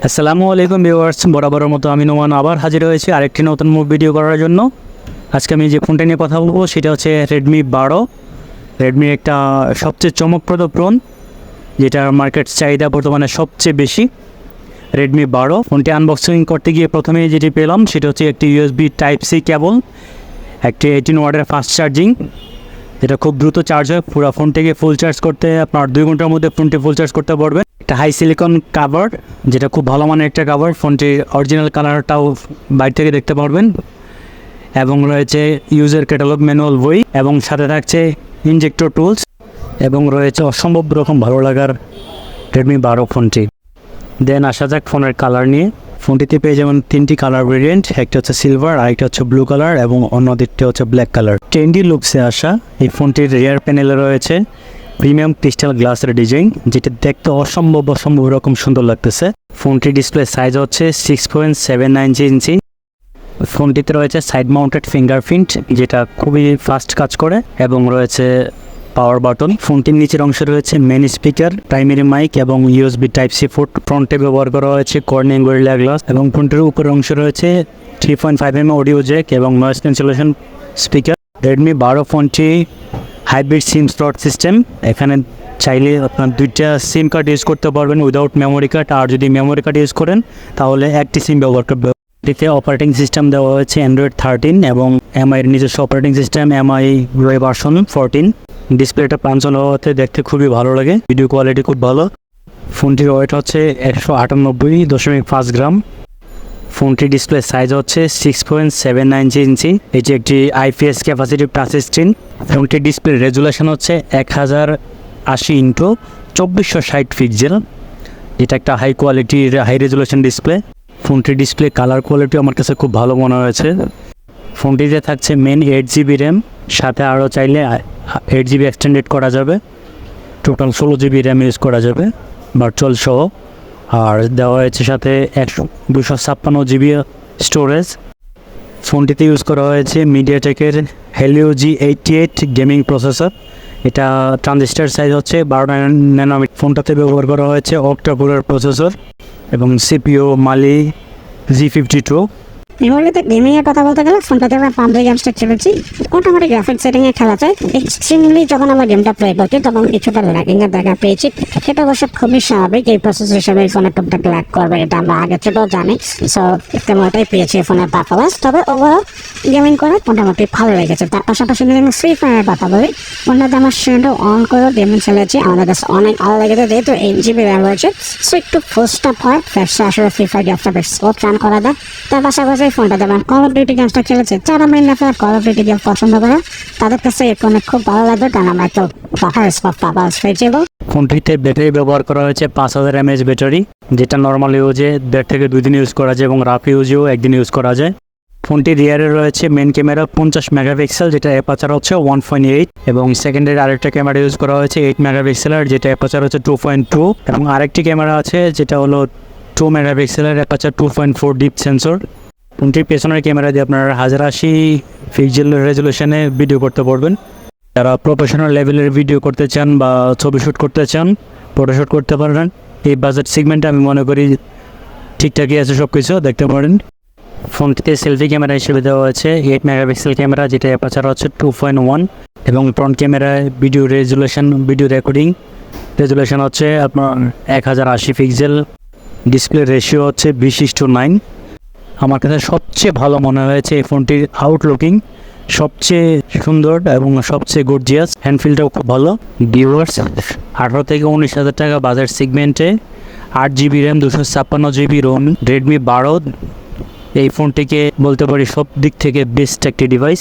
আসসালামু আলাইকুম ভিউয়ার্স, বরাবরের মতো আমি নোমান আবার হাজির হয়েছি আরেকটি নতুন ভিডিও করার জন্য। আজকে আমি যে ফোনটা নিয়ে কথা বলবো সেটা হচ্ছে Redmi 12। রেডমির একটা সবচেয়ে চমকপ্রদ ফোন, যেটার মার্কেট চাহিদা বর্তমানে সবচেয়ে বেশি। Redmi 12 ফোনটি আনবক্সিং করতে গিয়ে প্রথমে যেটি পেলাম সেটা হচ্ছে একটি USB Type-C কেবল, একটি 18 ওয়াটের ফাস্ট চার্জিং, যেটা খুব দ্রুত চার্জ হয়। পুরো ফোনটিকে ফুল চার্জ করতে আপনার 2 ঘন্টার মধ্যে ফোনটি ফুল চার্জ করতে পারবেন। একটা হাই সিলিকন কাভার, যেটা খুব ভালো মানের একটা কাভার। ফোনটির অরিজিনাল কালারটাও বাইরে থেকে দেখতে পারবেন, এবং রয়েছে ইউজার ক্যাটালগ, ম্যানুয়াল বই, এবং সাথে থাকছে ইনজেক্টর টুলস, এবং রয়েছে অসম্ভব রকম ভালো লাগার Redmi 12 ফোনটি। দেন আসা যাক ফোনের কালার নিয়ে। ফোনটিতে পেয়ে যেমন 3টি কালার ভেরিয়েন্ট, একটা হচ্ছে সিলভার, আরেকটা হচ্ছে ব্লু কালার, এবং অন্য দিকটা হচ্ছে ব্ল্যাক কালার। ট্রেন্ডি লুকসে আসা এই ফোনটির রিয়ার প্যানেলে রয়েছে প্রিমিয়াম ক্রিস্টাল গ্লাসের ডিজাইন, যেটা দেখতে অসম্ভব রকম সুন্দর লাগতেছে। ফোনটির ডিসপ্লে সাইজ হচ্ছে 6.79 ইঞ্চি। ফোনটিতে রয়েছে সাইড মাউন্টেড ফিঙ্গারপ্রিন্ট, যেটা খুবই ফাস্ট কাজ করে, এবং রয়েছে পাওয়ার বাটন। ফোনটির নিচের অংশে রয়েছে মেন স্পিকার, প্রাইমারি মাইক, এবং USB Type-C পোর্ট। ফ্রন্টে ব্যবহার করা হয়েছে কর্নিং গরিলা গ্লাস, এবং ফোনটির উপরের অংশে রয়েছে 3.5mm অডিও জ্যাক এবং নয়েজ ক্যান্সেলেশন স্পিকার। Redmi 12 ফোনটি হাইব্রিড সিম স্লট সিস্টেম। এখানে চাইলে আপনার 2টা সিম কার্ড ইউজ করতে পারবেন উইদাউট মেমোরি কার্ড, আর যদি মেমোরি কার্ড ইউজ করেন তাহলে একটি সিম ব্যবহার করবে। এটিতে অপারেটিং সিস্টেম দেওয়া হয়েছে Android 13, এবং MI এর নিজস্ব অপারেটিং সিস্টেম MI ভার্সন 14। ডিসপ্লেটা প্রাঞ্চল হওয়াতে দেখতে খুবই ভালো লাগে, ভিডিও কোয়ালিটি খুব ভালো। ফোনটির ওয়েট হচ্ছে 198.5 গ্রাম। ফোনটির ডিসপ্লে সাইজ হচ্ছে 6.79 ইঞ্চি। এটি একটি IPS ক্যাপাসিটিভ টাচ স্ক্রিন। ফোনটির ডিসপ্লে রেজুলেশন হচ্ছে 1080x2460 পিক্সেল, যেটা একটা হাই কোয়ালিটির হাই রেজুলেশন ডিসপ্লে। ফোনটির ডিসপ্লে কালার কোয়ালিটি আমার কাছে খুব ভালো মনে হয়েছে। ফোনটিতে থাকছে মেন 8GB র্যাম, সাথে আরও চাইলে 8GB এক্সটেন্ডেড করা যাবে। টোটাল 16GB র্যাম ইউজ করা যাবে ভার্চুয়াল সহ। আর দেওয়া হয়েছে সাথে 256GB স্টোরেজ। ফোনটিতে ইউজ করা হয়েছে মিডিয়াটেকের Helio G88 গেমিং প্রসেসর। এটা ট্রানজিস্টার সাইজ হচ্ছে 12 ন্যানোমিটার। ফোনটাতে ব্যবহার করা হয়েছে অক্টা-কোরের প্রসেসর, এবং CPU Mali G52। মেমোরিতে গেমিংয়ের কথা বলতে গেলে ফোনটাতে আমরা পাবজি গেমসটা খেলেছি। মোটামুটি গ্রাফিক্স সেটিংয়ে খেলা যায়। এক্সট্রিমলি যখন আমরা গেমটা প্লে করছি তখন কিছুটা ল্যাগিংয়ের দেখা পেয়েছি। সেটা অবশ্য খুবই স্বাভাবিক, এই প্রসেস হিসেবে এই ফোনে টুকটাক ল্যাগ করবে, এটা আমরা আগে থেকেও জানি। সো তেমনটাই পেয়েছি ফোনের পারফরমেন্স। তবে ওভারঅল গেমিং করে মোটামুটি ভালো লেগেছে। তার পাশাপাশি যদি আমি ফ্রি ফায়ারের কথা বলি, ফোনটাতে আমার সেটা অন করে গেমিং খেলেছি, আমাদের কাছে অনেক ভালো লেগেছে। যেহেতু 8GB র্যাম রয়েছে, সো একটু ফুস্টাপ হয়, ফ্রেশে আসলে ফ্রি ফায়ার গেমসটা বেশ স্মুথ রান করা যায়। তার পাশাপাশি ফোনটাতে আমার কল অফ ডিউটি গেমসটা খেলেছে। যারা mainly call of duty game পছন্দ করে তাদের কাছে এই ফোনে খুব ভালো লাগবে, কারণ আমরা একটু ফোনটিতে ব্যাটারি ব্যবহার করা হয়েছে 5000 mAh ব্যাটারি, যেটা নর্মাল ইউজে 1.5 থেকে 2 দিন ইউজ করা যায়, এবং রাফ ইউজেও 1 দিন ইউজ করা যায়। ফোনটির রিয়ারে রয়েছে মেন ক্যামেরা 50 মেগাপিক্সেল, যেটা অ্যাপারচার হচ্ছে 1.8, এবং সেকেন্ডারি আরেকটা ক্যামেরা ইউজ করা হয়েছে 8 মেগাপিক্সেলের, যেটা অ্যাপারচার হচ্ছে 2.2, এবং আরেকটি ক্যামেরা আছে যেটা হলো 2 মেগাপিক্সেলের, অ্যাপারচার 2.4 ডিপ সেন্সর। ফোনটির পেছনের ক্যামেরা দিয়ে আপনারা 1080 পিক্সেল রেজুলেশনে ভিডিও করতে পারবেন। যারা প্রফেশনাল লেভেলের ভিডিও করতে চান বা ছবি শ্যুট করতে চান, ফটোশ্যুট করতে পারেন, এই বাজেট সেগমেন্টে আমি মনে করি ঠিকঠাকই আছে, সব কিছু দেখতে পারেন। ফোনটিতে সেলফি ক্যামেরা হিসেবে দেওয়া হয়েছে 8 মেগাপিক্সেল ক্যামেরা, যেটা অ্যাপারচার হচ্ছে 2.1, এবং ফ্রন্ট ক্যামেরায় ভিডিও রেকর্ডিং রেজুলেশন হচ্ছে আপনার 1080 পিক্সেল। ডিসপ্লে রেশিও হচ্ছে 20:9। আমার কাছে সবচেয়ে ভালো মনে হয়েছে এই ফোনটির আউটলুকিং, সবচেয়ে সুন্দর এবং সবচেয়ে গর্জিয়াস। হ্যান্ডফিলটাও খুব ভালো। ভিউয়ার্স, 18 থেকে 19,000 টাকা বাজার সেগমেন্টে 8GB RAM, 256GB Rome, Redmi 12 এই ফোনটিকে বলতে পারি সব দিক থেকে বেস্ট একটি ডিভাইস।